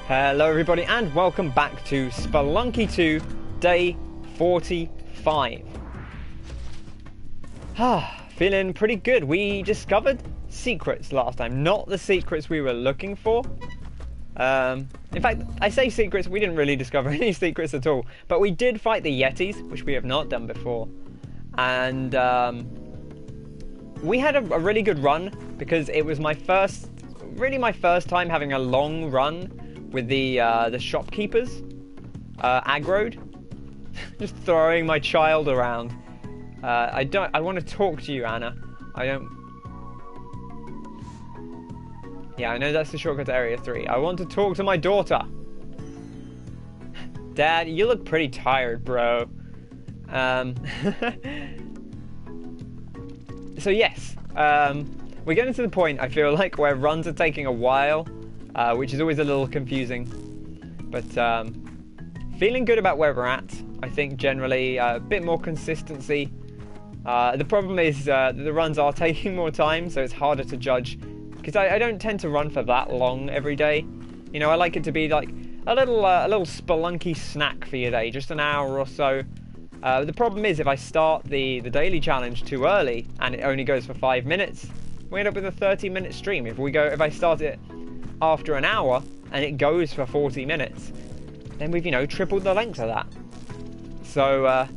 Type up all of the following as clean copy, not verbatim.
Hello everybody and welcome back to Spelunky 2 day 45. Feeling pretty good. We discovered secrets last time, not the secrets we were looking for. In fact, I say secrets, we didn't really discover any secrets at all, but we did fight the Yetis, which we have not done before. And we had a really good run because it was my first time having a long run with the shopkeepers, aggroed, just throwing my child around. I want to talk to you, Anna. Yeah, I know that's the shortcut to Area 3. I want to talk to my daughter. Dad, you look pretty tired, bro. So yes, we're getting to the point, I feel like, where runs are taking a while. Which is always a little confusing, but feeling good about where we're at. I think generally a bit more consistency. The problem is the runs are taking more time, so it's harder to judge, because I don't tend to run for that long every day. You know, I like it to be like a little spelunky snack for your day, just an hour or so. The problem is if I start the daily challenge too early and it only goes for 5 minutes, we end up with a 30-minute stream. If I start it after an hour and it goes for 40 minutes, then we've, tripled the length of that. So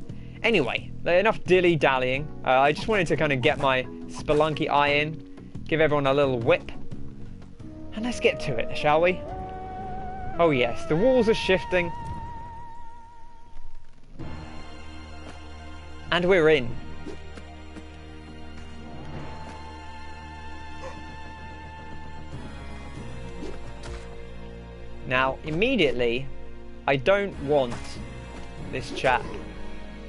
anyway, enough dilly-dallying. I just wanted to kind of get my Spelunky eye in, give everyone a little whip, and let's get to it, shall we? Oh yes, the walls are shifting, and we're in. Now, immediately, I don't want this chap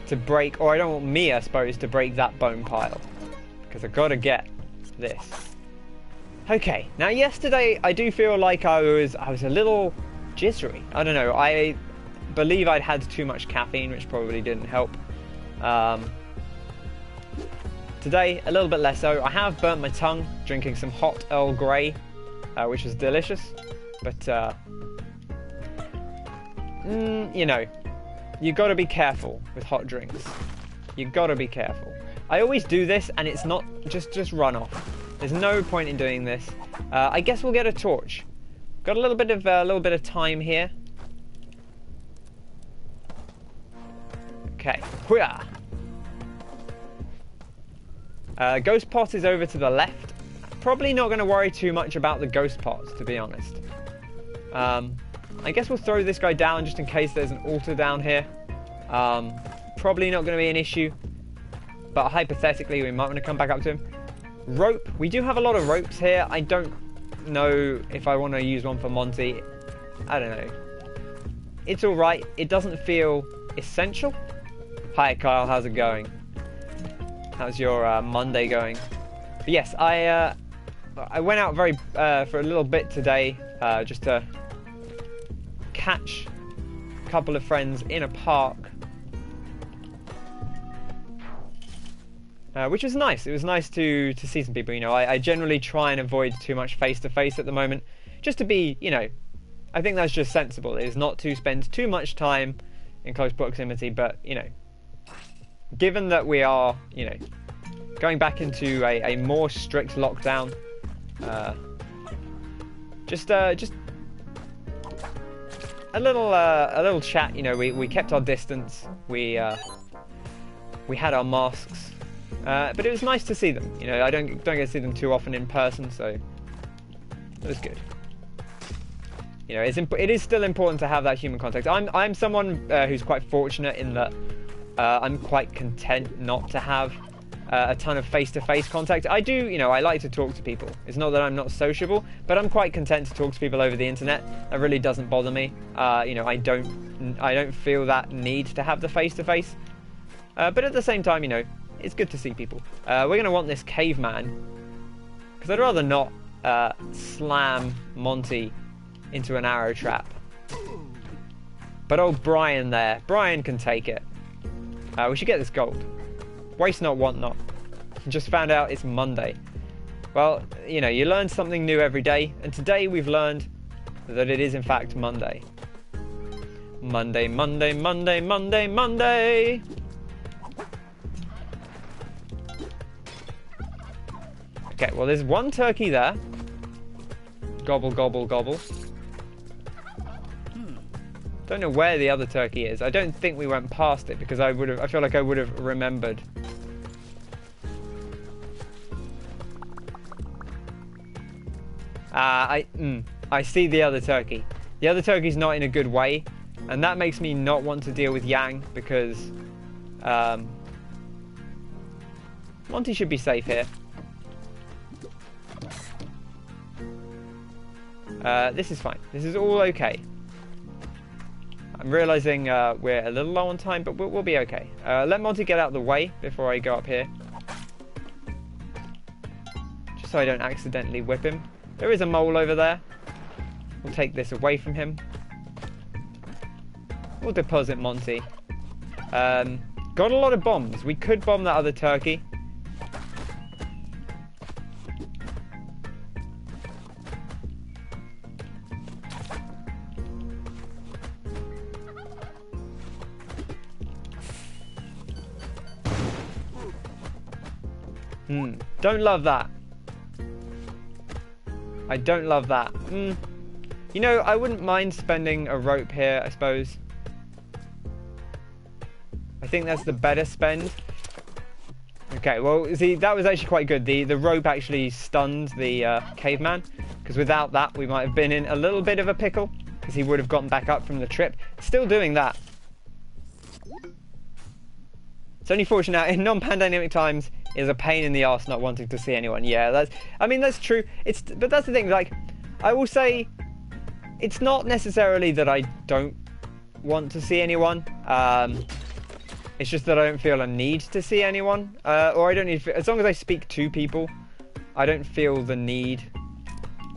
to break, or I don't want me, I suppose, to break that bone pile, because I've got to get this. Okay, now yesterday I do feel like I was a little jittery. I don't know, I believe I'd had too much caffeine, which probably didn't help. Today, a little bit less so. I have burnt my tongue drinking some hot Earl Grey, which was delicious, but you got to be careful with hot drinks. You got to be careful. I always do this, and it's not just run off. There's no point in doing this. I guess we'll get a torch. Got a little bit of time here. Okay. Ghost pot is over to the left. Probably not going to worry too much about the ghost pots, to be honest. I guess we'll throw this guy down just in case there's an altar down here. Probably not going to be an issue, but hypothetically we might want to come back up to him. Rope. We do have a lot of ropes here. I don't know if I want to use one for Monty. I don't know. It's alright. It doesn't feel essential. Hi Kyle, how's it going? How's your Monday going? But yes, I went out for a little bit today, just to catch a couple of friends in a park, which was nice. It was nice to see some people. I generally try and avoid too much face-to-face at the moment, just to be, I think that's just sensible, is not to spend too much time in close proximity, but, given that we are, going back into a more strict lockdown, just a little chat. We kept our distance. We had our masks, but it was nice to see them. I don't get to see them too often in person, so it was good. It is still important to have that human contact. I'm someone who's quite fortunate in that I'm quite content not to have a ton of face-to-face contact. I do, I like to talk to people. It's not that I'm not sociable, but I'm quite content to talk to people over the internet. That really doesn't bother me. I don't feel that need to have the face-to-face. But at the same time, it's good to see people. We're going to want this caveman, because I'd rather not slam Monty into an arrow trap. But old Brian there, Brian can take it. We should get this gold. Waste not, want not. Just found out it's Monday. Well, you learn something new every day, and today we've learned that it is in fact Monday. Monday, Monday, Monday, Monday, Monday! Okay, well there's one turkey there. Gobble, gobble, gobble. Don't know where the other turkey is. I don't think we went past it because I feel like I would have remembered. I see the other turkey. The other turkey's not in a good way, and that makes me not want to deal with Yang because Monty should be safe here. This is fine. This is all okay. I'm realizing we're a little low on time, but we'll be okay. Let Monty get out of the way before I go up here. Just so I don't accidentally whip him. There is a mole over there. We'll take this away from him. We'll deposit Monty. Got a lot of bombs. We could bomb that other turkey. Don't love that. I don't love that. You know, I wouldn't mind spending a rope here, I suppose. I think that's the better spend. Okay, well, see, that was actually quite good. The rope actually stunned the caveman, because without that, we might have been in a little bit of a pickle, because he would have gotten back up from the trip. Still doing that. It's only fortunate in non-pandemic times is a pain in the arse not wanting to see anyone. Yeah, that's true. But that's the thing, like, I will say, it's not necessarily that I don't want to see anyone. It's just that I don't feel a need to see anyone. Or I don't need, as long as I speak to people, I don't feel the need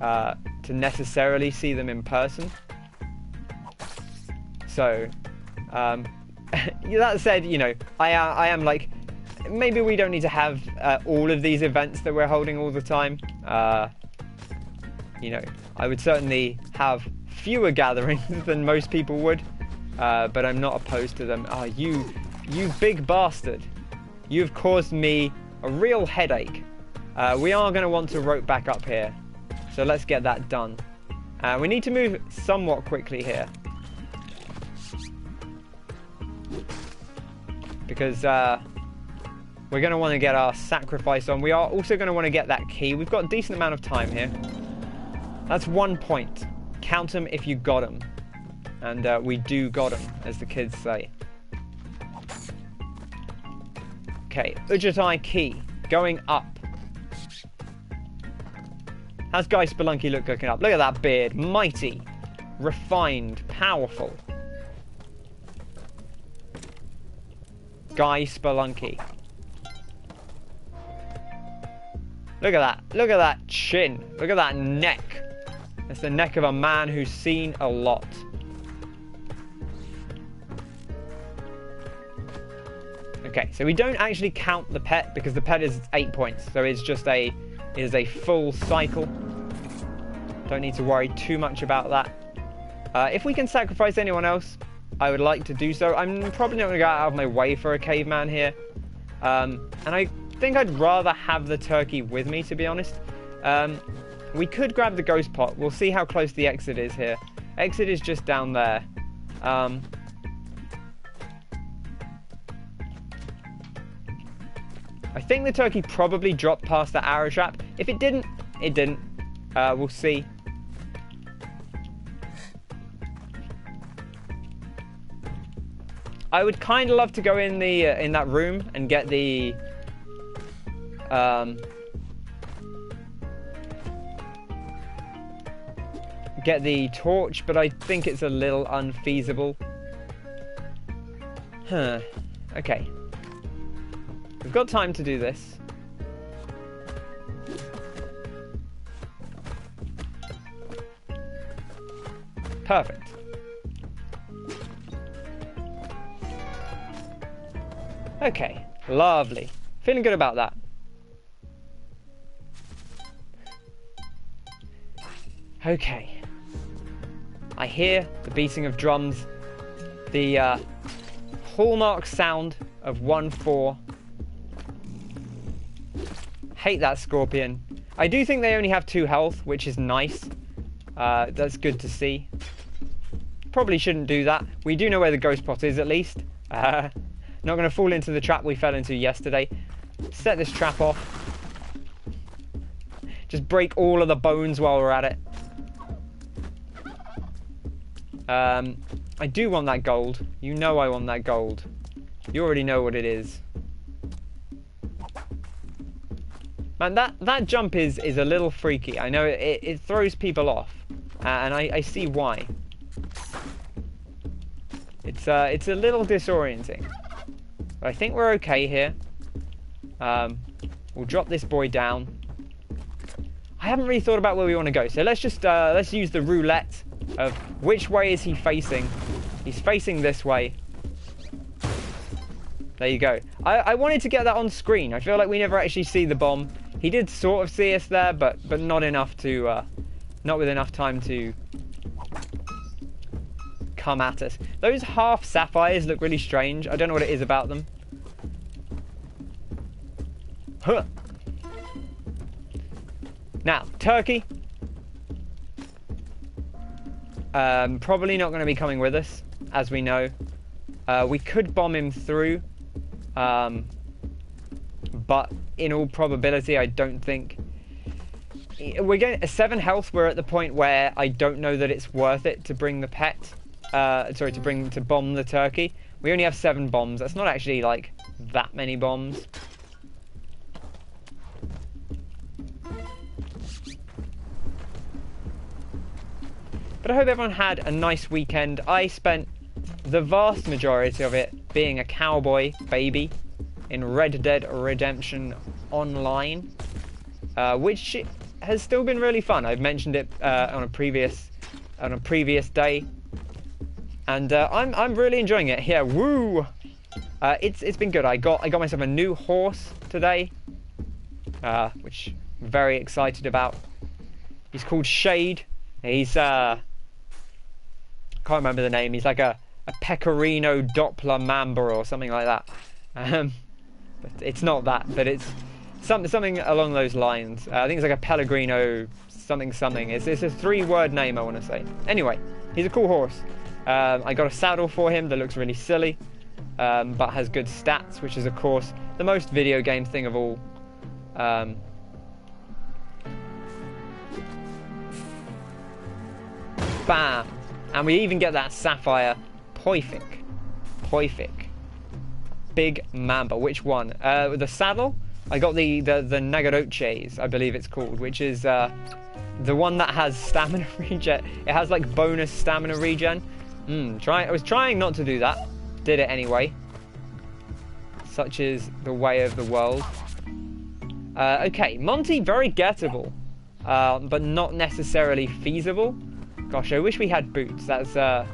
to necessarily see them in person. So, that said, you know, I am like, maybe we don't need to have all of these events that we're holding all the time. You know, I would certainly have fewer gatherings than most people would, but I'm not opposed to them. Oh, you big bastard. You've caused me a real headache. We are going to want to rope back up here, so let's get that done. We need to move somewhat quickly here, because we're going to want to get our sacrifice on. We are also going to want to get that key. We've got a decent amount of time here. That's 1 point. Count them if you got them. And we do got them, as the kids say. Okay, Ujjatai key. Going up. How's Guy Spelunky looking up? Look at that beard. Mighty. Refined. Powerful. Guy Spelunky. Look at that. Look at that chin. Look at that neck. That's the neck of a man who's seen a lot. Okay, so we don't actually count the pet because the pet is 8 points. So it's just it is a full cycle. Don't need to worry too much about that. If we can sacrifice anyone else, I would like to do so. I'm probably not going to go out of my way for a caveman here. And I think I'd rather have the turkey with me, to be honest. We could grab the ghost pot. We'll see how close the exit is here. Exit is just down there. I think the turkey probably dropped past the arrow trap. If it didn't, it didn't. We'll see. I would kind of love to go in the in that room and get the torch, but I think it's a little unfeasible. Huh. Okay. We've got time to do this. Perfect. Okay, lovely. Feeling good about that. Okay. I hear the beating of drums, the hallmark sound of 1-4. Hate that scorpion. I do think they only have 2 health, which is nice. That's good to see. Probably shouldn't do that. We do know where the ghost pot is, at least. Not going to fall into the trap we fell into yesterday. Set this trap off. Just break all of the bones while we're at it. I do want that gold. You know I want that gold. You already know what it is. Man, that jump is a little freaky. I know it throws people off. And I see why. It's a little disorienting. But I think we're okay here. We'll drop this boy down. I haven't really thought about where we want to go. So let's just let's use the roulette of which way is he facing. He's facing this way. There you go. I wanted to get that on screen. I feel like we never actually see the bomb. He did sort of see us there, but not enough to, not with enough time to come at us. Those half sapphires look really strange. I don't know what it is about them. Huh. Now, turkey. Probably not going to be coming with us, as we know. We could bomb him through. But in all probability, I don't think... We're getting a 7 health. We're at the point where I don't know that it's worth it to bring the pet. Sorry, to bomb the turkey. We only have 7 bombs. That's not actually, like, that many bombs. But I hope everyone had a nice weekend. I spent the vast majority of it being a cowboy baby in Red Dead Redemption Online, which has still been really fun. I've mentioned it on a previous day, and I'm really enjoying it. Yeah, woo! It's been good. I got myself a new horse today, which I'm very excited about. He's called Shade. He's can't remember the name. He's like a Pecorino Doppler Mamba or something like that. But it's not that, but it's something along those lines. I think it's like a Pellegrino something. It's a 3-word name, I want to say. Anyway, he's a cool horse. I got a saddle for him that looks really silly, but has good stats, which is of course the most video game thing of all. Bam! And we even get that sapphire. Poific. Big Mamba. Which one? The saddle? I got the Nagaroches, I believe it's called, which is the one that has stamina regen. It has like bonus stamina regen. I was trying not to do that. Did it anyway. Such is the way of the world. Okay, Monty, very gettable, but not necessarily feasible. Gosh, I wish we had boots. That's the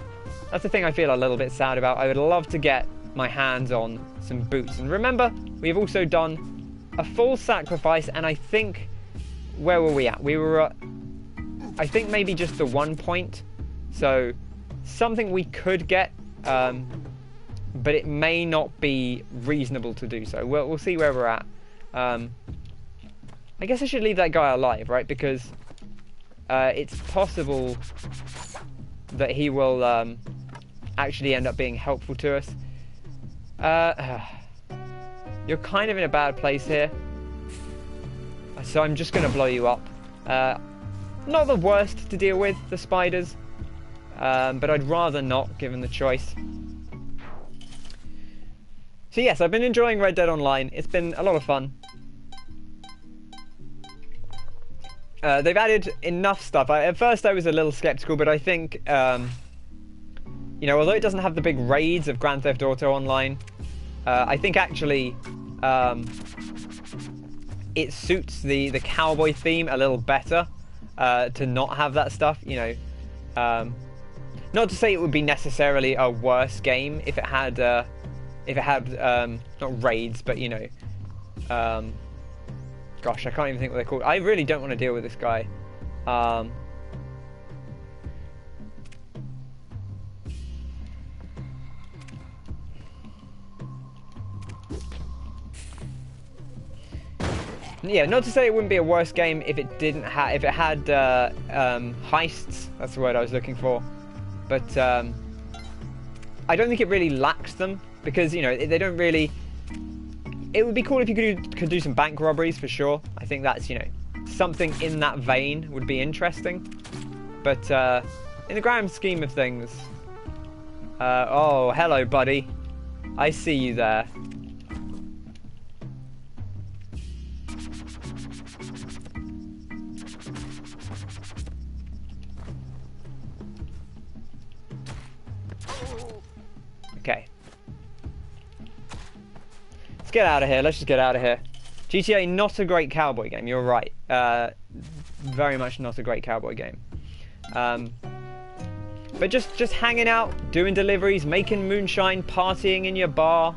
thing I feel a little bit sad about. I would love to get my hands on some boots. And remember, we've also done a full sacrifice, and I think... Where were we at? We were at... I think maybe just the 1 point. So, something we could get, but it may not be reasonable to do so. We'll see where we're at. I guess I should leave that guy alive, right? Because... it's possible that he will actually end up being helpful to us. You're kind of in a bad place here, so I'm just going to blow you up. Not the worst to deal with, the spiders, but I'd rather not, given the choice. So yes, I've been enjoying Red Dead Online. It's been a lot of fun. They've added enough stuff. At first I was a little skeptical, but I think, you know, although it doesn't have the big raids of Grand Theft Auto Online, I think actually it suits the cowboy theme a little better to not have that stuff, you know. Not to say it would be necessarily a worse game if it had not raids, but, you know, gosh, I can't even think what they're called. I really don't want to deal with this guy. Yeah, not to say it wouldn't be a worse game if it didn't have, if it had heists. That's the word I was looking for. But I don't think it really lacks them because they don't really. It would be cool if you could do some bank robberies for sure. I think that's something in that vein would be interesting. But in the grand scheme of things, oh hello buddy, I see you there. Okay. Let's get out of here. Let's just get out of here. GTA, not a great cowboy game. You're right. Very much not a great cowboy game. But just hanging out, doing deliveries, making moonshine, partying in your bar,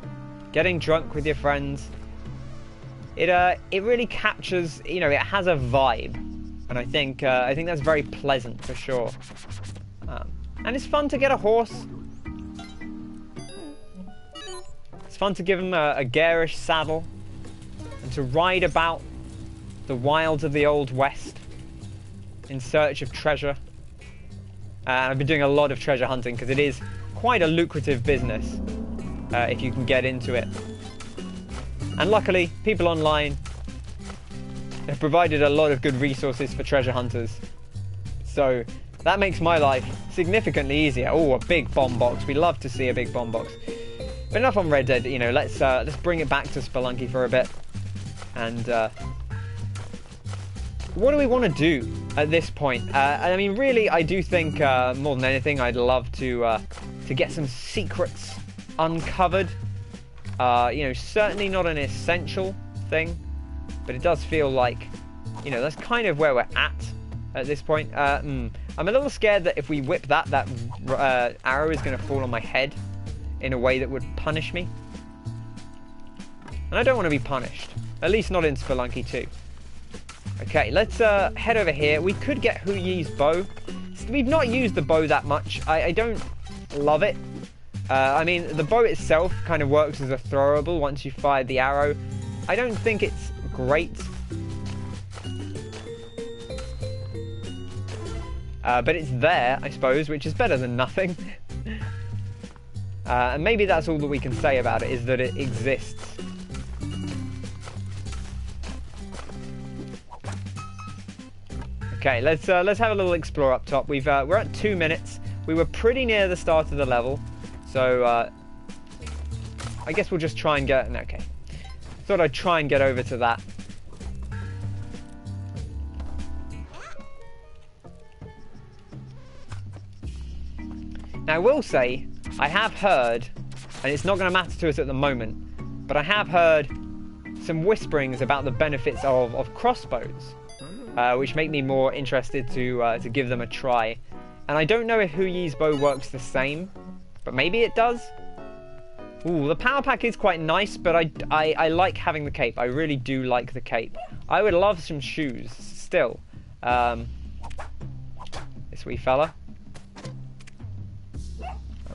getting drunk with your friends. It really captures. It has a vibe, and I think that's very pleasant for sure. And it's fun to get a horse. It's fun to give him a garish saddle and to ride about the wilds of the Old West in search of treasure. I've been doing a lot of treasure hunting because it is quite a lucrative business if you can get into it. And luckily, people online have provided a lot of good resources for treasure hunters. So that makes my life significantly easier. Oh, a big bomb box. We love to see a big bomb box. But enough on Red Dead. Let's bring it back to Spelunky for a bit. And what do we want to do at this point? I mean, really, I do think more than anything, I'd love to get some secrets uncovered. Certainly not an essential thing, but it does feel like, that's kind of where we're at this point. I'm a little scared that if we whip that arrow is going to fall on my head in a way that would punish me. And I don't want to be punished. At least not in Spelunky 2. Okay, let's head over here. We could get Hu Yi's bow. We've not used the bow that much. I don't love it. I mean, the bow itself kind of works as a throwable once you fire the arrow. I don't think it's great. But it's there, I suppose, which is better than nothing. And maybe that's all that we can say about it, is that it exists. Okay, let's have a little explore up top. We're at 2 minutes. We were pretty near the start of the level, so I guess we'll just try and get. Okay, thought I'd try and get over to that. Now, I will say, I have heard, and it's not going to matter to us at the moment, but I have heard some whisperings about the benefits of crossbows, which make me more interested to give them a try. And I don't know if Hu Yi's bow works the same, but maybe it does. Ooh, the power pack is quite nice, but I like having the cape. I really do like the cape. I would love some shoes still. This wee fella.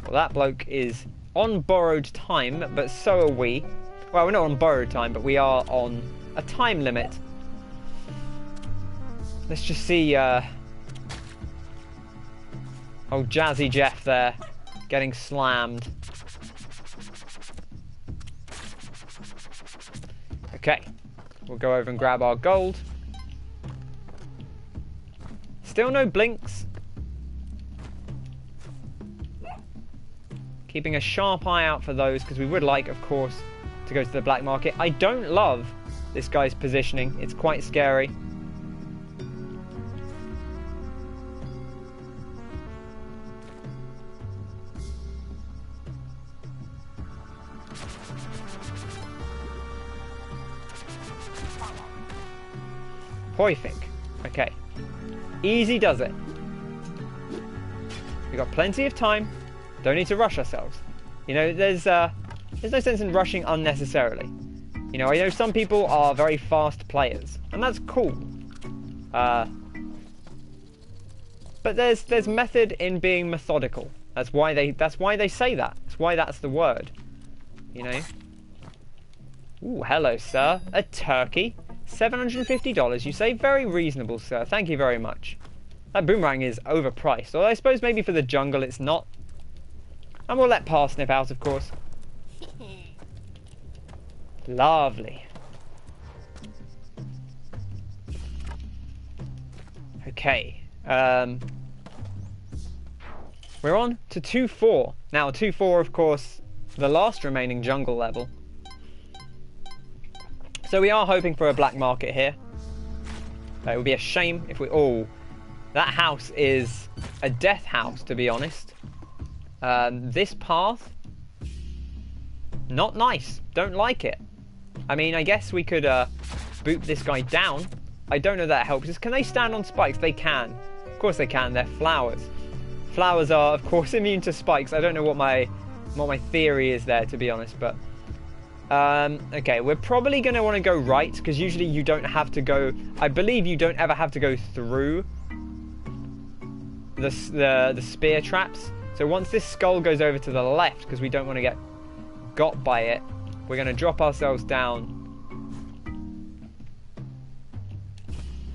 Well, that bloke is on borrowed time, but so are we. Well, we're not on borrowed time, but we are on a time limit. Let's just see, oh, Jazzy Jeff there, getting slammed. Okay, we'll go over and grab our gold. Still no blinks. Keeping a sharp eye out for those, because we would like, of course, to go to the black market. I don't love this guy's positioning. It's quite scary. Perfect. Okay. Easy does it. We've got plenty of time. Don't need to rush ourselves. There's no sense in rushing unnecessarily. I know some people are very fast players, and that's cool. But there's method in being methodical. That's why they say that. That's why that's the word. Ooh, hello, sir. A turkey. $750, you say? Very reasonable, sir. Thank you very much. That boomerang is overpriced. Although I suppose maybe for the jungle it's not. And we'll let Parsnip out, of course. Lovely. Okay. We're on to 2-4. Now, 2-4, of course, the last remaining jungle level. So we are hoping for a black market here. It would be a shame if we... Oh, that house is a death house, to be honest. This path, not nice. Don't like it. I mean, I guess we could boot this guy down. I don't know if that helps. Can they stand on spikes? They can. Of course they can. They're flowers. Flowers are, of course, immune to spikes. I don't know what my theory is there, to be honest, but... okay, we're probably going to want to go right, because usually you don't have to go... I believe you don't ever have to go through the spear traps. So once this skull goes over to the left, because we don't want to get got by it, we're going to drop ourselves down.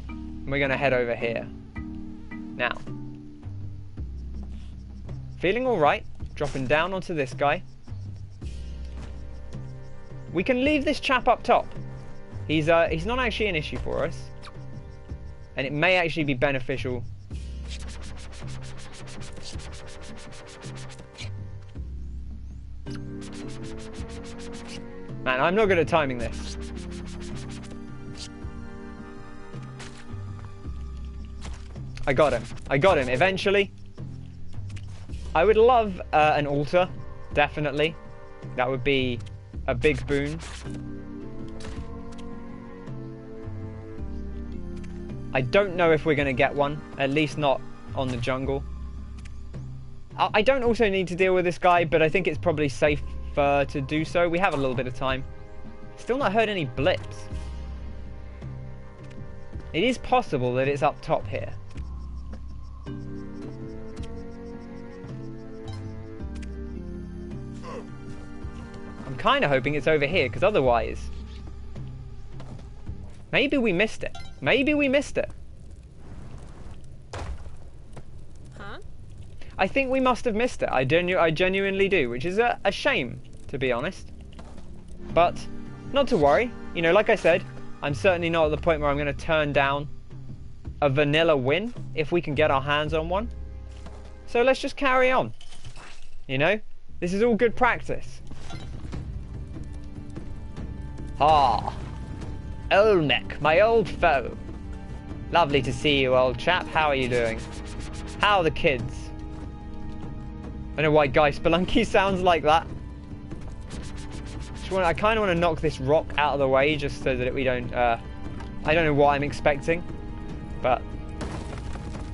And we're going to head over here. Now. Feeling alright. Dropping down onto this guy. We can leave this chap up top. He's not actually an issue for us. And it may actually be beneficial. Man, I'm not good at timing this. I got him. I got him, eventually. I would love an altar, definitely. That would be a big boon. I don't know if we're going to get one, at least not on the jungle. I don't also need to deal with this guy, but I think it's probably safer to do so. We have a little bit of time. Still not heard any blips. It is possible that it's up top here. I'm kind of hoping it's over here, because otherwise... Maybe we missed it. Maybe we missed it. Huh? I think we must have missed it. I genuinely do, which is a shame, to be honest. But, not to worry. You know, like I said, I'm certainly not at the point where I'm going to turn down a vanilla win, if we can get our hands on one. So let's just carry on. You know? This is all good practice. Ah. Olmec, my old foe. Lovely to see you, old chap. How are you doing? How are the kids? I don't know why Guy Spelunky sounds like that. I kind of want to knock this rock out of the way just so that we don't... I don't know what I'm expecting. But...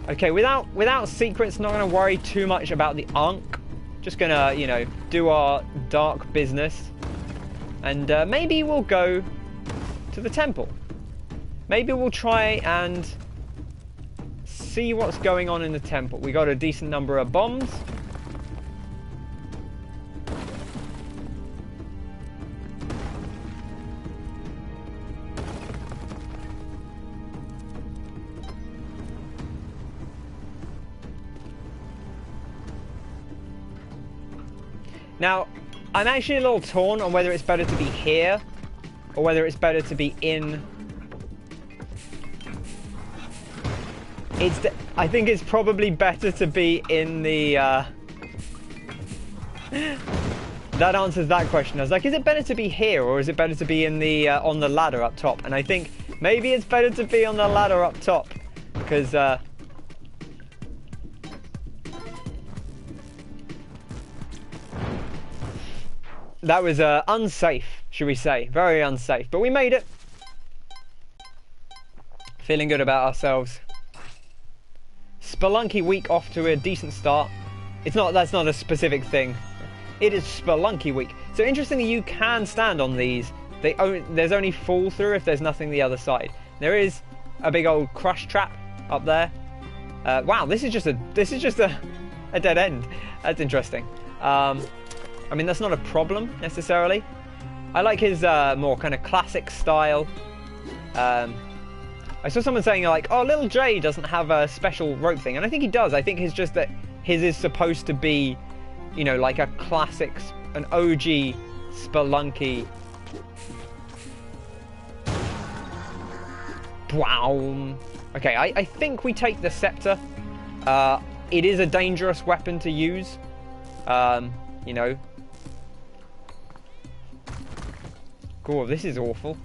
Okay, without secrets, not going to worry too much about the Ankh. Just going to, you know, do our dark business. And maybe we'll go to the temple. Maybe we'll try and see what's going on in the temple. We got a decent number of bombs. Now, I'm actually a little torn on whether it's better to be here or whether it's better to be in. I think it's probably better to be in the... That answers that question. I was like, is it better to be here or is it better to be in the on the ladder up top? And I think maybe it's better to be on the ladder up top because... That was unsafe, should we say. Very unsafe. But we made it. Feeling good about ourselves. Spelunky week off to a decent start. That's not a specific thing. It is Spelunky week. So interestingly, you can stand on these. There's only fall through if there's nothing the other side. There is a big old crush trap up there. Wow, this is just a dead end. That's interesting. I mean, that's not a problem, necessarily. I like his more kind of classic style. I saw someone saying like, oh, little J doesn't have a special rope thing, and I think he does. I think it's just that his is supposed to be, you know, like a classic, an OG Spelunky. Wow. Okay, I think we take the scepter. It is a dangerous weapon to use. You know. Cool, this is awful.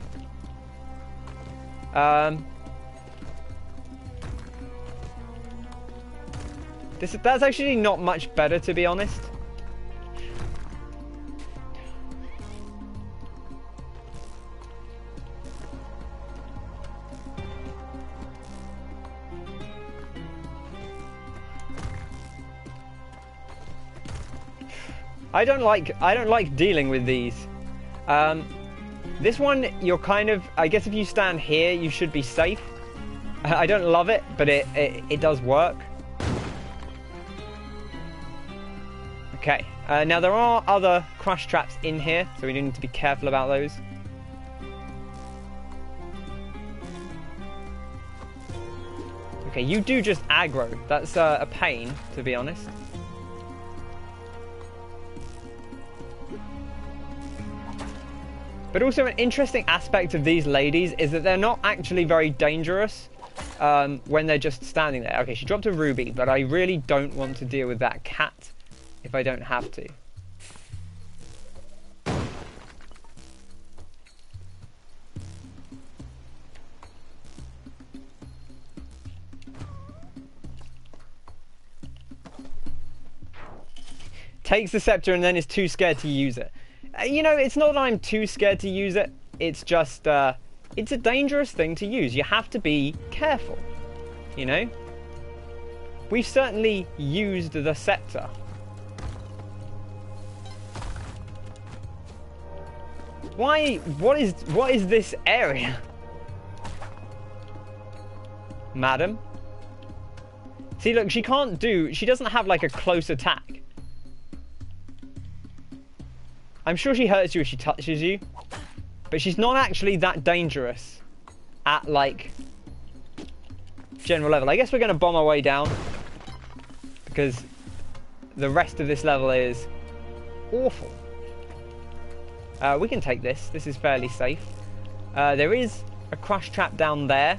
That's actually not much better, to be honest. I don't like dealing with these. This one, you're kind of, I guess if you stand here, you should be safe. I don't love it, but it does work. Okay, now there are other crush traps in here, so we do need to be careful about those. Okay, you do just aggro. That's a pain, to be honest. But also an interesting aspect of these ladies is that they're not actually very dangerous when they're just standing there. Okay, she dropped a ruby, but I really don't want to deal with that cat if I don't have to. Takes the scepter and then is too scared to use it. You know, it's not that I'm too scared to use it. It's just, it's a dangerous thing to use. You have to be careful, you know? We've certainly used the scepter. Why? What is this area? Madam? See, look, she doesn't have like a close attack. I'm sure she hurts you if she touches you, but she's not actually that dangerous at like general level. I guess we're going to bomb our way down because the rest of this level is awful. We can take this. This is fairly safe. There is a crush trap down there.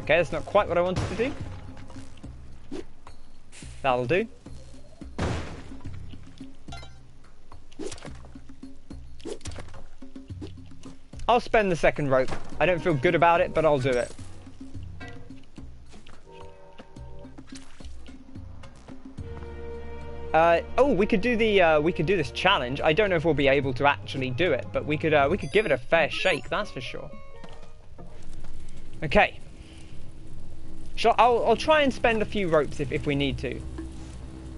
Okay, that's not quite what I wanted to do. That'll do. I'll spend the second rope. I don't feel good about it, but I'll do it. Oh, we could do this challenge. I don't know if we'll be able to actually do it, but we could give it a fair shake. That's for sure. Okay. I'll try and spend a few ropes if we need to.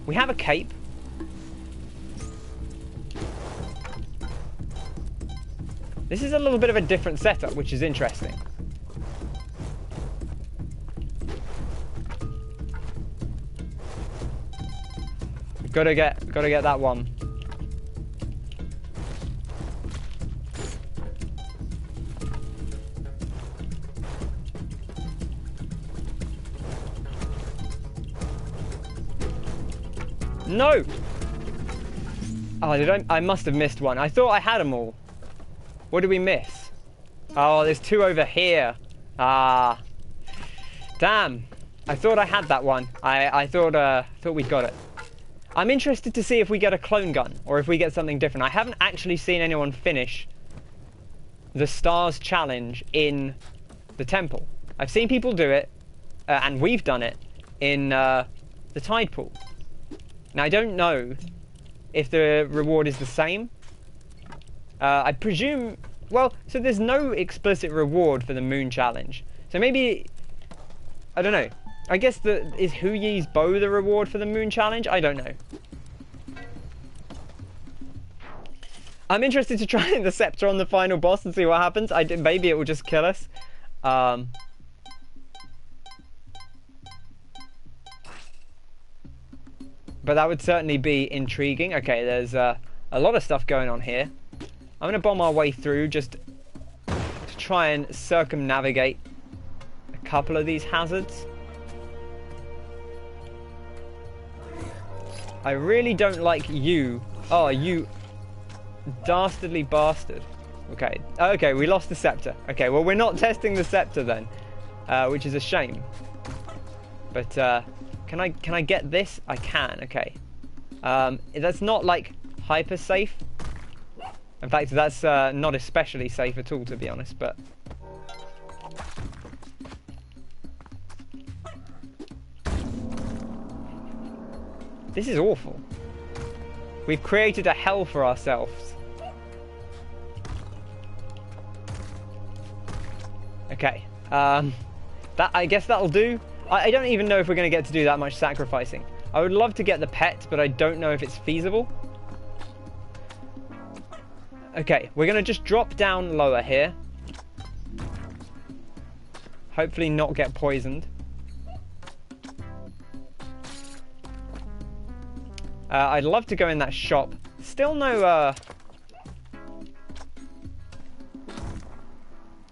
We have a cape. This is a little bit of a different setup, which is interesting. Gotta get that one. No! Oh, I must have missed one. I thought I had them all. What did we miss? Oh, there's two over here. Ah. Damn. I thought I had that one. I thought we got it. I'm interested to see if we get a clone gun or if we get something different. I haven't actually seen anyone finish the Stars Challenge in the temple. I've seen people do it, and we've done it in the tide pool. Now, I don't know if the reward is the same. I presume... Well, so there's no explicit reward for the moon challenge. So maybe... I don't know. I guess is Hu Yi's bow the reward for the moon challenge? I don't know. I'm interested to try the scepter on the final boss and see what happens. Maybe it will just kill us. but that would certainly be intriguing. Okay, there's a lot of stuff going on here. I'm going to bomb our way through just to try and circumnavigate a couple of these hazards. I really don't like you. Oh, you dastardly bastard. Okay. Okay, we lost the scepter. Okay, well, we're not testing the scepter then, which is a shame. But can I get this? I can. Okay. That's not like hyper safe. In fact, that's not especially safe at all, to be honest. But this is awful. We've created a hell for ourselves. Okay. I guess that'll do. I don't even know if we're going to get to do that much sacrificing. I would love to get the pet, but I don't know if it's feasible. Okay, we're going to just drop down lower here. Hopefully not get poisoned. I'd love to go in that shop. Still no...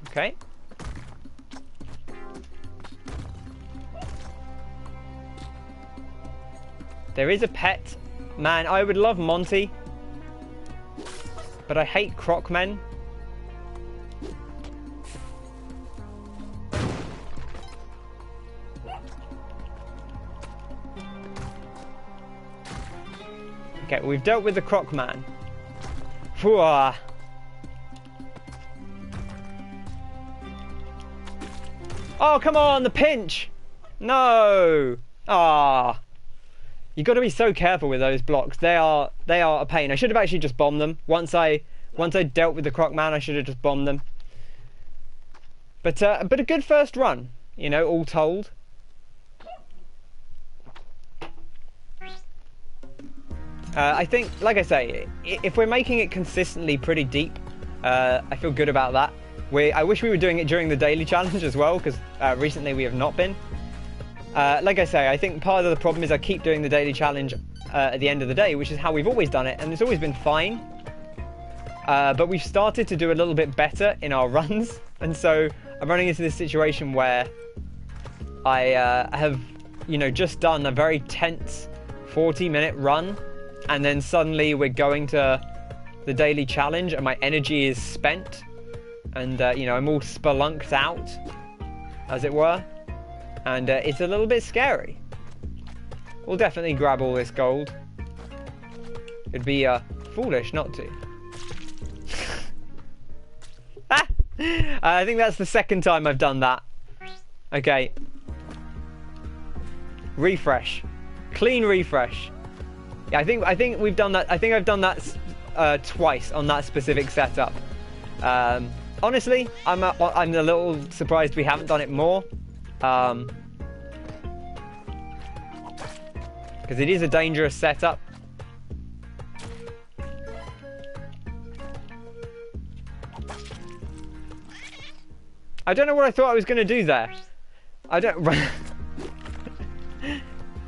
Okay. There is a pet. Man, I would love Monty. But I hate Crocmen. Okay, we've dealt with the Crocman. Phew. Oh, come on, the pinch! No! Ah. You've got to be so careful with those blocks. They are a pain. I should have actually just bombed them. Once I dealt with the Crocman, I should have just bombed them. But a good first run, you know, all told. I think, like I say, if we're making it consistently pretty deep, I feel good about that. I wish we were doing it during the daily challenge as well, because recently we have not been. Like I say, I think part of the problem is I keep doing the daily challenge at the end of the day, which is how we've always done it, and it's always been fine. But we've started to do a little bit better in our runs, and so I'm running into this situation where I have, you know, just done a very tense 40-minute run, and then suddenly we're going to the daily challenge, and my energy is spent, and you know, I'm all spelunked out, as it were. And it's a little bit scary. We'll definitely grab all this gold. It'd be foolish not to. I think that's the second time I've done that. Okay. Refresh. Clean refresh. Yeah, I think we've done that. I think I've done that twice on that specific setup. Honestly, I'm a little surprised we haven't done it more. Because it is a dangerous setup. I don't know what I thought I was going to do there. I don't...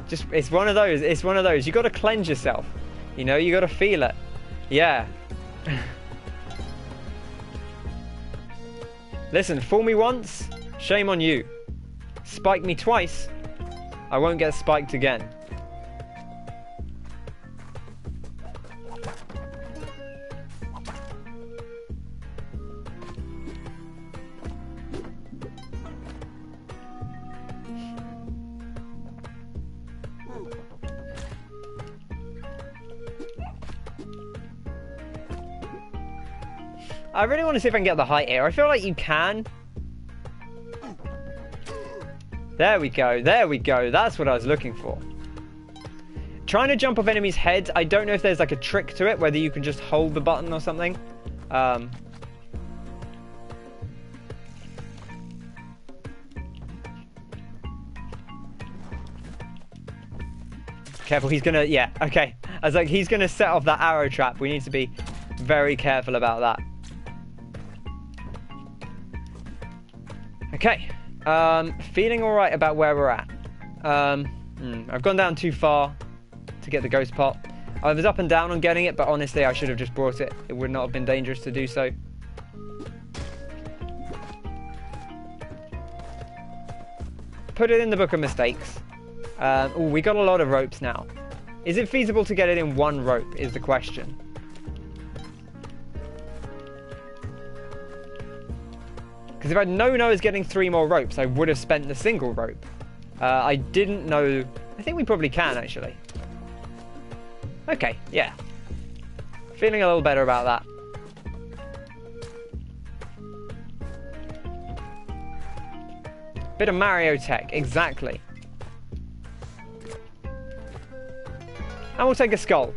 Just, it's one of those. It's one of those. You got to cleanse yourself. You know, you got to feel it. Yeah. Listen, fool me once, shame on you. Spike me twice, I won't get spiked again. I really want to see if I can get the height here. I feel like you can. There we go, there we go. That's what I was looking for. Trying to jump off enemies' heads, I don't know if there's like a trick to it, whether you can just hold the button or something. Careful, he's gonna, yeah, okay. I was like, he's gonna set off that arrow trap. We need to be very careful about that. Okay. Feeling alright about where we're at. I've gone down too far to get the ghost pot. I was up and down on getting it, but honestly, I should have just brought it. It would not have been dangerous to do so. Put it in the book of mistakes. Oh, we got a lot of ropes now. Is it feasible to get it in one rope, is the question. Because if I'd known I was getting 3 more ropes, I would have spent the single rope. I didn't know... I think we probably can, actually. Okay, yeah. Feeling a little better about that. Bit of Mario tech, exactly. And we'll take a skull.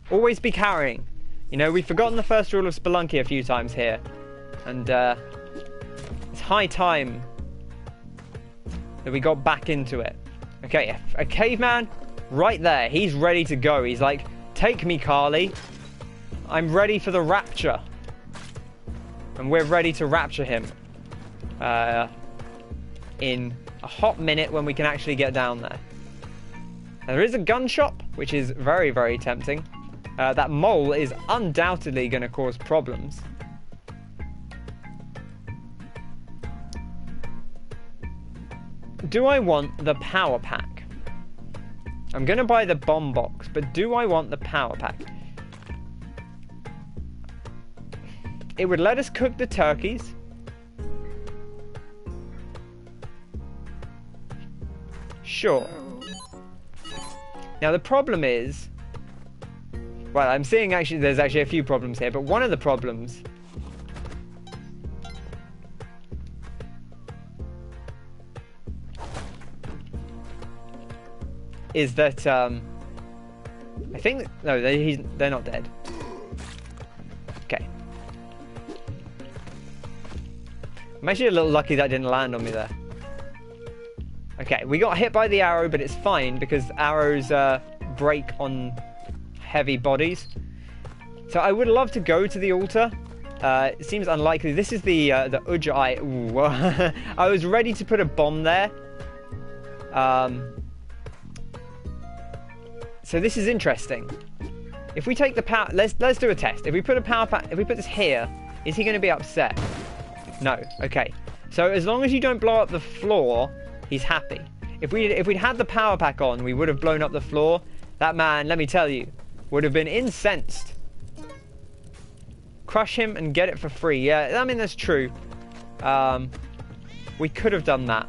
Always be carrying. You know, we've forgotten the first rule of Spelunky a few times here. And it's high time that we got back into it. Okay, a caveman right there. He's ready to go. He's like, take me, Carly. I'm ready for the rapture. And we're ready to rapture him. In a hot minute when we can actually get down there. Now, there is a gun shop, which is very, very tempting. That mole is undoubtedly going to cause problems. Do I want the power pack? I'm going to buy the bomb box, but do I want the power pack? It would let us cook the turkeys. Sure. Now the problem is... Well, I'm seeing actually there's actually a few problems here, but one of the problems... is that, I think... No, they're not dead. Okay. I'm actually a little lucky that didn't land on me there. Okay, we got hit by the arrow, but it's fine because arrows break on heavy bodies. So I would love to go to the altar. It seems unlikely. This is the Ujjayi. Ooh. I was ready to put a bomb there. So this is interesting. If we take the power, let's do a test. If we put a power pack, if we put this here, is he going to be upset? No. Okay. So as long as you don't blow up the floor, he's happy. If we'd had the power pack on, we would have blown up the floor. That man, let me tell you, would have been incensed. Crush him and get it for free. Yeah, I mean that's true. We could have done that,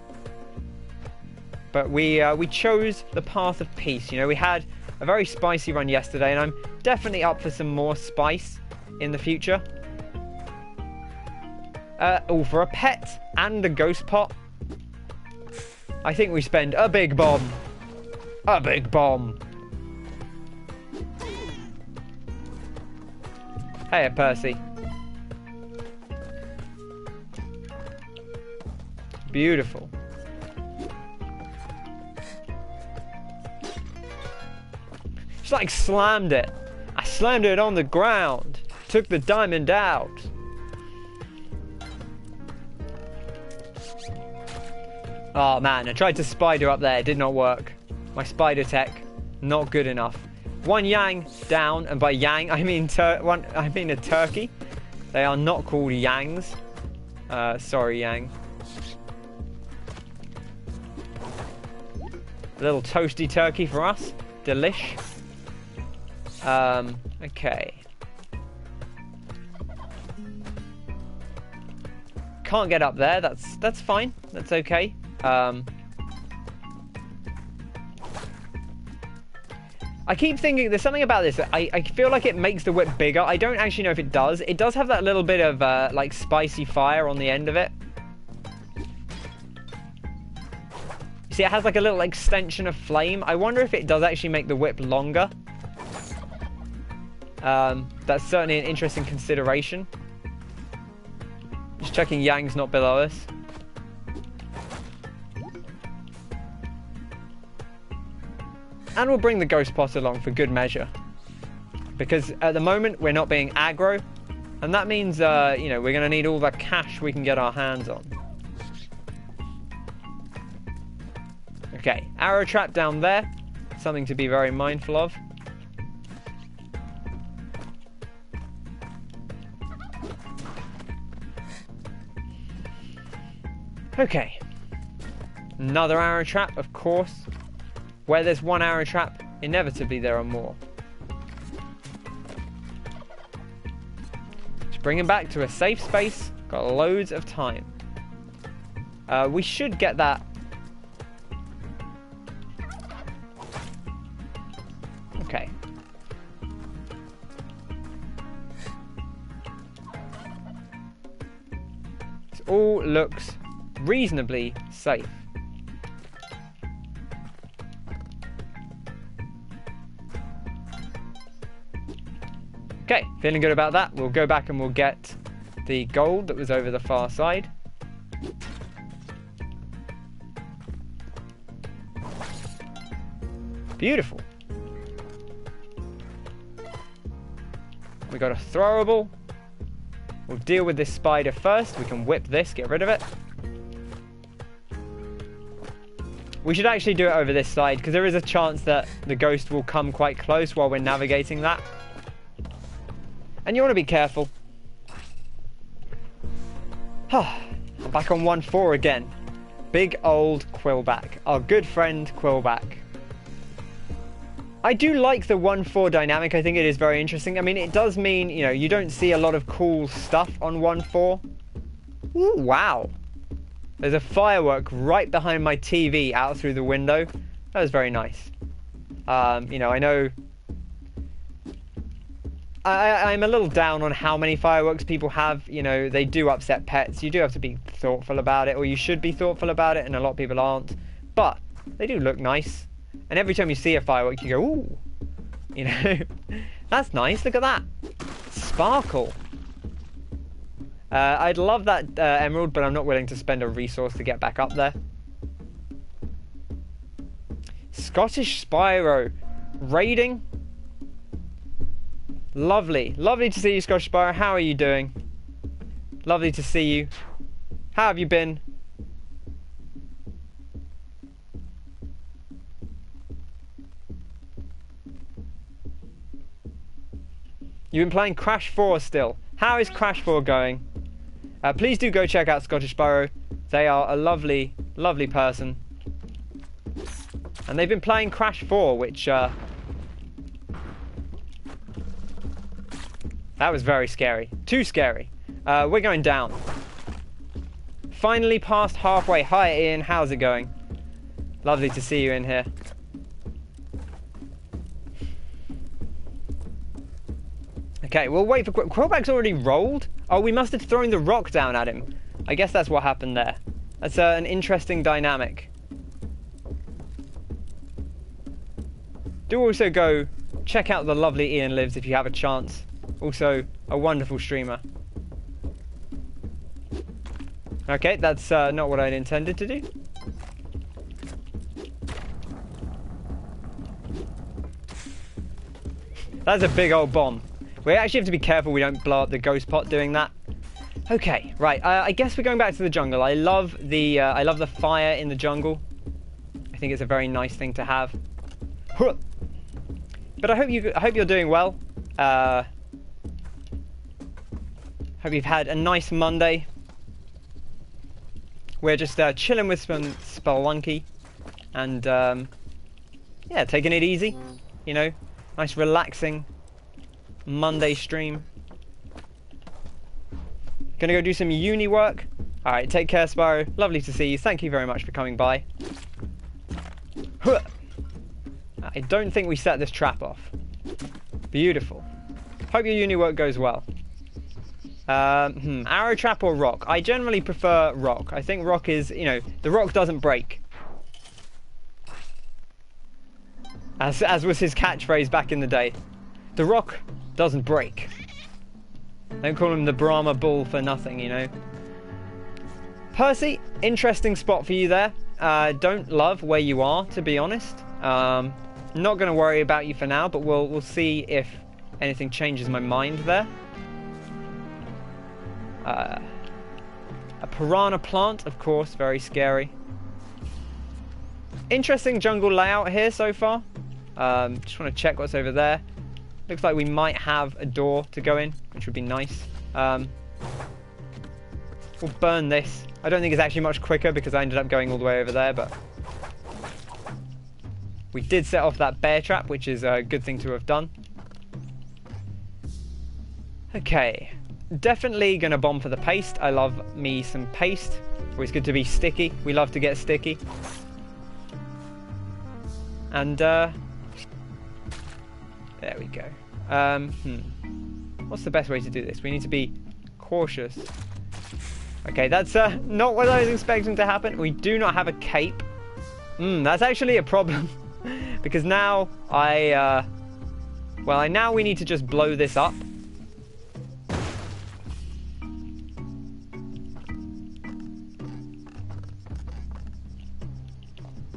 but we chose the path of peace. You know, we had a very spicy run yesterday, and I'm definitely up for some more spice in the future. Oh, for a pet and a ghost pot, I think we spend a big bomb. A big bomb. Hey, Percy. Beautiful. Just like slammed it. I slammed it on the ground. Took the diamond out. Oh man, I tried to spider up there. It did not work. My spider tech, not good enough. One yang down, and by yang I mean a turkey. They are not called yangs. Sorry, yang. A little toasty turkey for us. Delish. Okay. Can't get up there. That's fine. That's okay. I keep thinking there's something about this. I feel like it makes the whip bigger. I don't actually know if it does. It does have that little bit of like spicy fire on the end of it. You see, it has like a little extension of flame. I wonder if it does actually make the whip longer. That's certainly an interesting consideration. Just checking Yang's not below us. And we'll bring the ghost pot along for good measure. Because at the moment, we're not being aggro. And that means, you know, we're going to need all the cash we can get our hands on. Okay, arrow trap down there. something to be very mindful of. Okay. Another arrow trap, of course. Where there's one arrow trap, inevitably there are more. Just bring him back to a safe space. Got loads of time. We should get that. Okay. This all looks reasonably safe. Okay, feeling good about that. We'll go back and we'll get the gold that was over the far side. Beautiful. We got a throwable. We'll deal with this spider first. We can whip this, get rid of it. We should actually do it over this side because there is a chance that the ghost will come quite close while we're navigating that. And you want to be careful. I'm back on 1-4 again. Big old Quillback. Our good friend Quillback. I do like the 1-4 dynamic. I think it is very interesting. I mean, it does mean, you know, you don't see a lot of cool stuff on 1-4. Ooh, wow. There's a firework right behind my TV out through the window. That was very nice. You know, I know... I'm a little down on how many fireworks people have. You know, they do upset pets. You do have to be thoughtful about it, or you should be thoughtful about it, and a lot of people aren't. But they do look nice. And every time you see a firework, you go, ooh. You know, that's nice. Look at that. Sparkle. I'd love that emerald, but I'm not willing to spend a resource to get back up there. Scottish Spyro. Raiding. Lovely. Lovely to see you, Scottish Spyro. How are you doing? Lovely to see you. How have you been? You've been playing Crash 4 still. How is Crash 4 going? Please do go check out Scottish Spyro. They are a lovely, lovely person. And they've been playing Crash 4, which... that was very scary. Too scary. We're going down. Finally past halfway. Hi, Ian. How's it going? Lovely to see you in here. Okay, we'll wait for... Quillback's already rolled? Oh, we must have thrown the rock down at him. I guess that's what happened there. That's an interesting dynamic. Do also go check out the lovely Ian Lives if you have a chance. Also, a wonderful streamer. Okay, that's not what I'd intended to do. That's a big old bomb. We actually have to be careful we don't blow up the ghost pot doing that. Okay, right. I guess we're going back to the jungle. I love the fire in the jungle. I think it's a very nice thing to have. But I hope you're doing well. Hope you've had a nice Monday. We're just chilling with some Spelunky and yeah, taking it easy. You know, nice relaxing Monday stream. Gonna go do some uni work. Alright, take care, Spyro. Lovely to see you. Thank you very much for coming by. I don't think we set this trap off. Beautiful. Hope your uni work goes well. Arrow trap or rock? I generally prefer rock. I think rock is, you know, the rock doesn't break. As was his catchphrase back in the day. The rock doesn't break. Don't call him the Brahma bull for nothing, you know. Percy, interesting spot for you there. Don't love where you are, to be honest. Not going to worry about you for now, but we'll see if anything changes my mind there. A piranha plant, of course, very scary. Interesting jungle layout here so far. Just want to check what's over there. Looks like we might have a door to go in, which would be nice. We'll burn this. I don't think it's actually much quicker because I ended up going all the way over there, but we did set off that bear trap, which is a good thing to have done. Okay, definitely gonna bomb for the paste. I love me some paste. Always good to be sticky. We love to get sticky. And there we go. What's the best way to do this? We need to be cautious. Okay, that's not what I was expecting to happen. We do not have a cape. That's actually a problem. Because now now we need to just blow this up.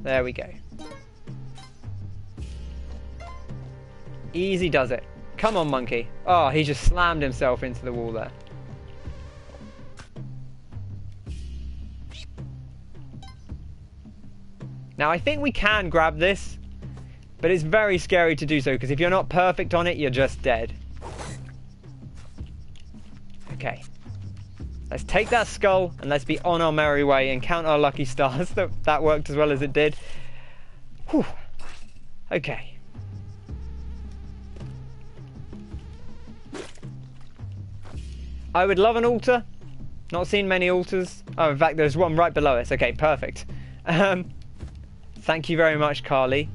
There we go. Easy does it. Come on, monkey. Oh, he just slammed himself into the wall there. Now, I think we can grab this, but it's very scary to do so, because if you're not perfect on it, you're just dead. Okay. Let's take that skull, and let's be on our merry way and count our lucky stars that worked as well as it did. Whew. Okay. I would love an altar. Not seen many altars. Oh, in fact, there's one right below us. Okay, perfect. Thank you very much, Carly.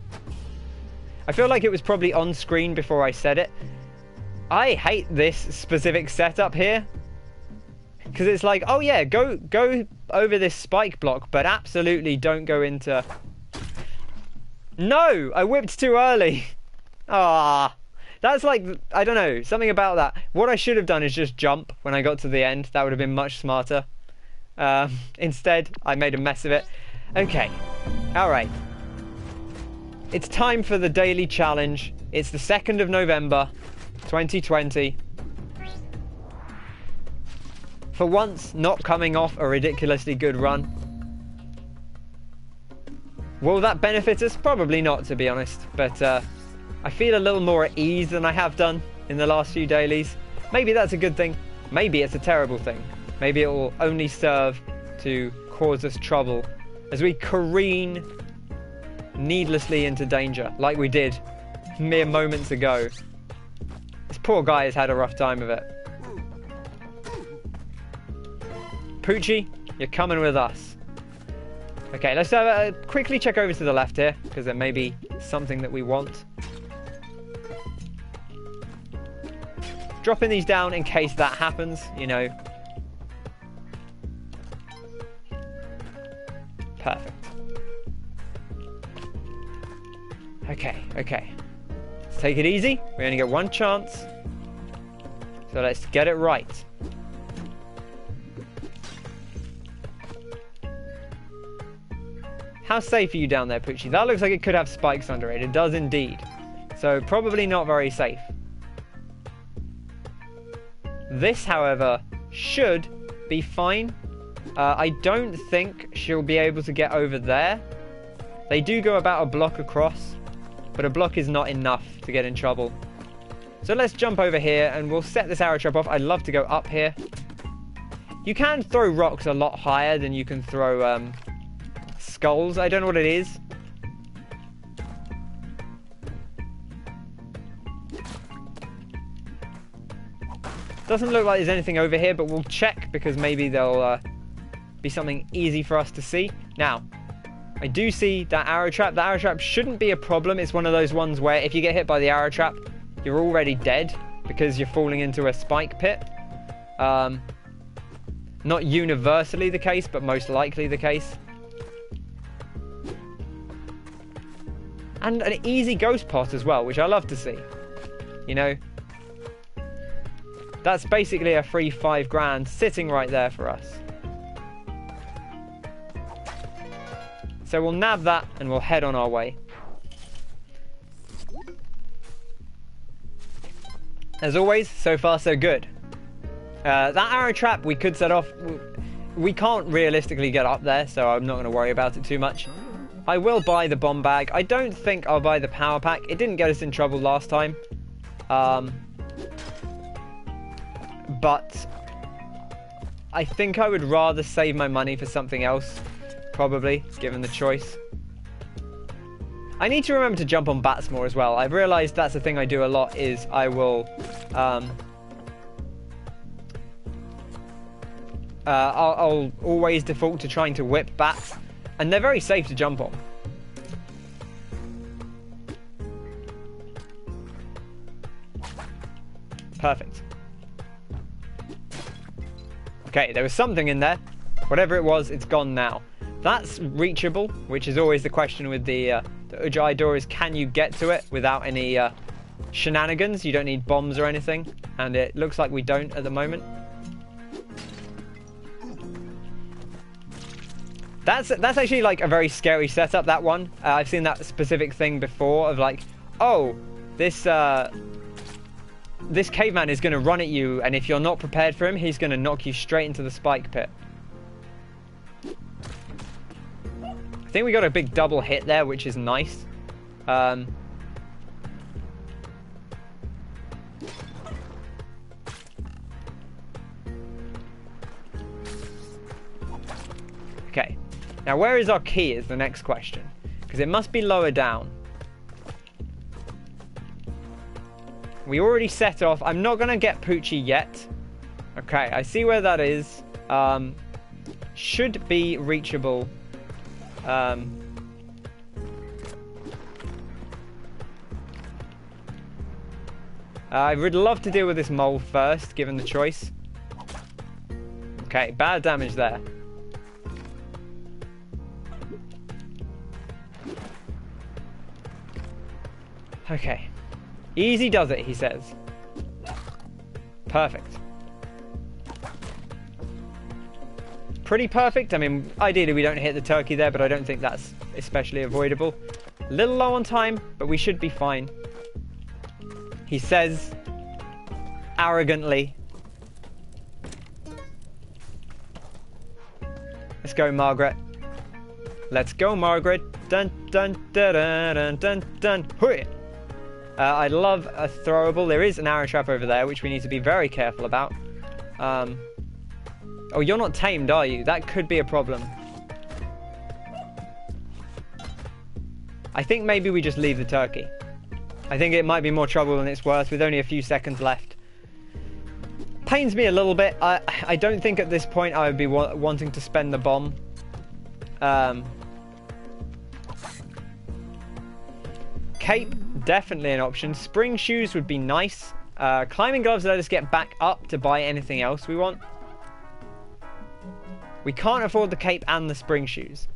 I feel like it was probably on screen before I said it. I hate this specific setup here. Because it's like, oh yeah, go over this spike block, but absolutely don't go into... No! I whipped too early! Ah, that's like, I don't know, something about that. What I should have done is just jump when I got to the end. That would have been much smarter. Instead, I made a mess of it. Okay, alright. It's time for the daily challenge. It's the 2nd of November, 2020. For once, not coming off a ridiculously good run. Will that benefit us? Probably not, to be honest. But I feel a little more at ease than I have done in the last few dailies. Maybe that's a good thing. Maybe it's a terrible thing. Maybe it will only serve to cause us trouble as we careen needlessly into danger, like we did mere moments ago. This poor guy has had a rough time of it. Poochie, you're coming with us. Okay, let's quickly check over to the left here, because there may be something that we want. Dropping these down in case that happens, you know. Perfect. Okay. Let's take it easy. We only get one chance. So let's get it right. How safe are you down there, Poochie? That looks like it could have spikes under it. It does indeed. So probably not very safe. This, however, should be fine. I don't think she'll be able to get over there. They do go about a block across, but a block is not enough to get in trouble. So let's jump over here and we'll set this arrow trap off. I'd love to go up here. You can throw rocks a lot higher than you can throw skulls. I don't know what it is. Doesn't look like there's anything over here, but we'll check because maybe there'll be something easy for us to see. Now, I do see that arrow trap. The arrow trap shouldn't be a problem. It's one of those ones where if you get hit by the arrow trap, you're already dead because you're falling into a spike pit. Not universally the case, but most likely the case. And an easy ghost pot as well, which I love to see. You know, that's basically a free 5 grand sitting right there for us. So we'll nab that and we'll head on our way. As always, so far so good. That arrow trap we could set off. We can't realistically get up there, so I'm not going to worry about it too much. I will buy the bomb bag. I don't think I'll buy the power pack. It didn't get us in trouble last time. But I think I would rather save my money for something else, probably, given the choice. I need to remember to jump on bats more as well. I've realised that's the thing I do a lot, is I will... I'll always default to trying to whip bats, and they're very safe to jump on. Perfect. Okay, there was something in there. Whatever it was, it's gone now. That's reachable, which is always the question with the Ujjayi door, is can you get to it without any shenanigans? You don't need bombs or anything, and it looks like we don't at the moment. That's actually like a very scary setup, that one. I've seen that specific thing before of like, oh, this caveman is going to run at you, and if you're not prepared for him, he's going to knock you straight into the spike pit. I think we got a big double hit there, which is nice. Okay. Now, where is our key is the next question, because it must be lower down. We already set off. I'm not going to get Poochie yet. Okay, I see where that is. Should be reachable. I would love to deal with this mole first, given the choice. Okay, bad damage there. Okay. Easy does it, he says. Perfect. Pretty perfect. I mean, ideally we don't hit the turkey there, but I don't think that's especially avoidable. A little low on time, but we should be fine. He says, arrogantly. Let's go, Margaret. Let's go, Margaret. Dun dun dun dun dun dun dun. Hui! I love a throwable. There is an arrow trap over there, which we need to be very careful about. Oh, you're not tamed, are you? That could be a problem. I think maybe we just leave the turkey. I think it might be more trouble than it's worth with only a few seconds left. Pains me a little bit. I don't think at this point I would be wanting to spend the bomb. Cape, definitely an option. Spring shoes would be nice. Climbing gloves let us get back up to buy anything else we want. We can't afford the cape and the spring shoes.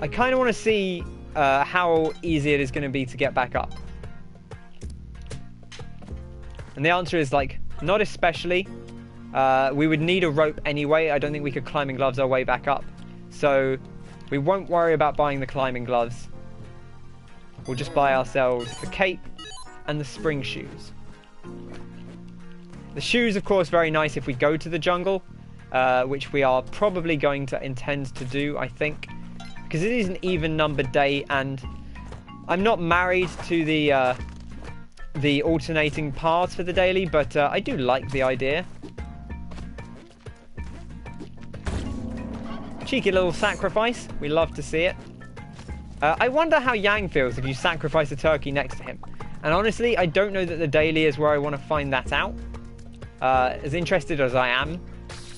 I kind of want to see how easy it is going to be to get back up. And the answer is like, not especially. We would need a rope anyway. I don't think we could climbing gloves our way back up. So we won't worry about buying the climbing gloves. We'll just buy ourselves the cape and the spring shoes. The shoes, of course, very nice if we go to the jungle, which we are probably going to intend to do, I think, because it is an even-numbered day, and I'm not married to the alternating paths for the daily, but I do like the idea. Cheeky little sacrifice. We love to see it. I wonder how Yang feels if you sacrifice a turkey next to him. And honestly, I don't know that the daily is where I want to find that out. As interested as I am,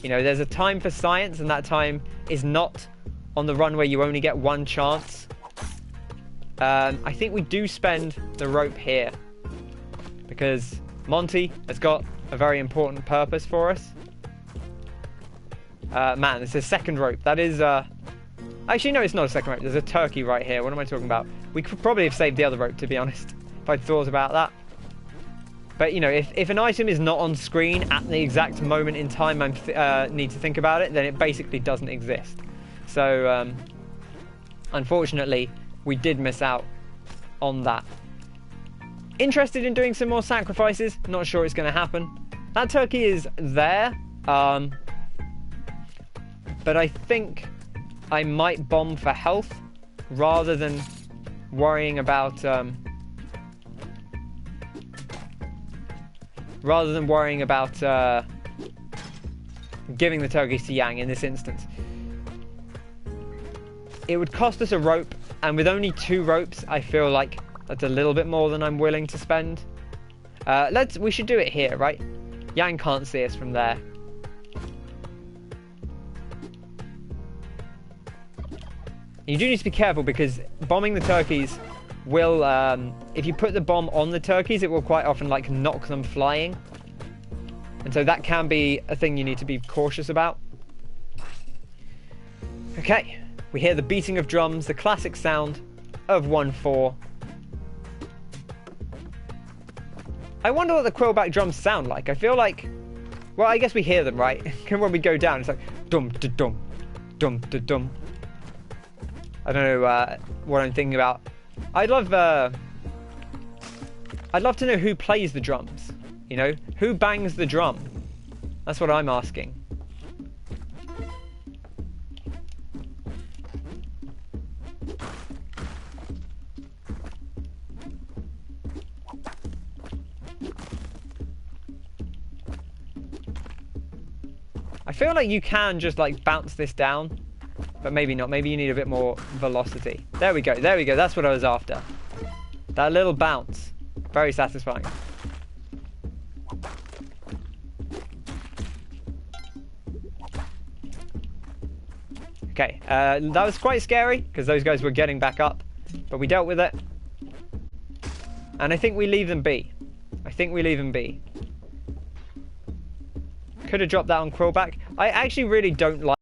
you know, there's a time for science, and that time is not on the run where you only get one chance. I think we do spend the rope here because Monty has got a very important purpose for us. Man, it's a second rope. That is, actually, no, it's not a second rope. There's a turkey right here. What am I talking about? We could probably have saved the other rope, to be honest, if I'd thought about that. But, you know, if an item is not on screen at the exact moment in time I need to think about it, then it basically doesn't exist. So, unfortunately, we did miss out on that. Interested in doing some more sacrifices? Not sure it's going to happen. That turkey is there. but I think I might bomb for health rather than worrying about giving the turkeys to Yang in this instance. It would cost us a rope, and with only 2 ropes, I feel like that's a little bit more than I'm willing to spend. We should do it here, right? Yang can't see us from there. You do need to be careful because bombing the turkeys will, if you put the bomb on the turkeys, it will quite often like knock them flying. And so that can be a thing you need to be cautious about. Okay, we hear the beating of drums, the classic sound of 1-4. I wonder what the quillback drums sound like. I feel like, well, I guess we hear them, right? When we go down, it's like dum-da-dum, dum-da-dum. I don't know what I'm thinking about. I'd love to know who plays the drums. You know, who bangs the drum? That's what I'm asking. I feel like you can just like bounce this down, but maybe not. Maybe you need a bit more velocity. There we go. There we go. That's what I was after. That little bounce. Very satisfying. Okay, that was quite scary because those guys were getting back up, but we dealt with it. And I think we leave them be. I think we leave them be. Could have dropped that on Quillback. I actually really don't like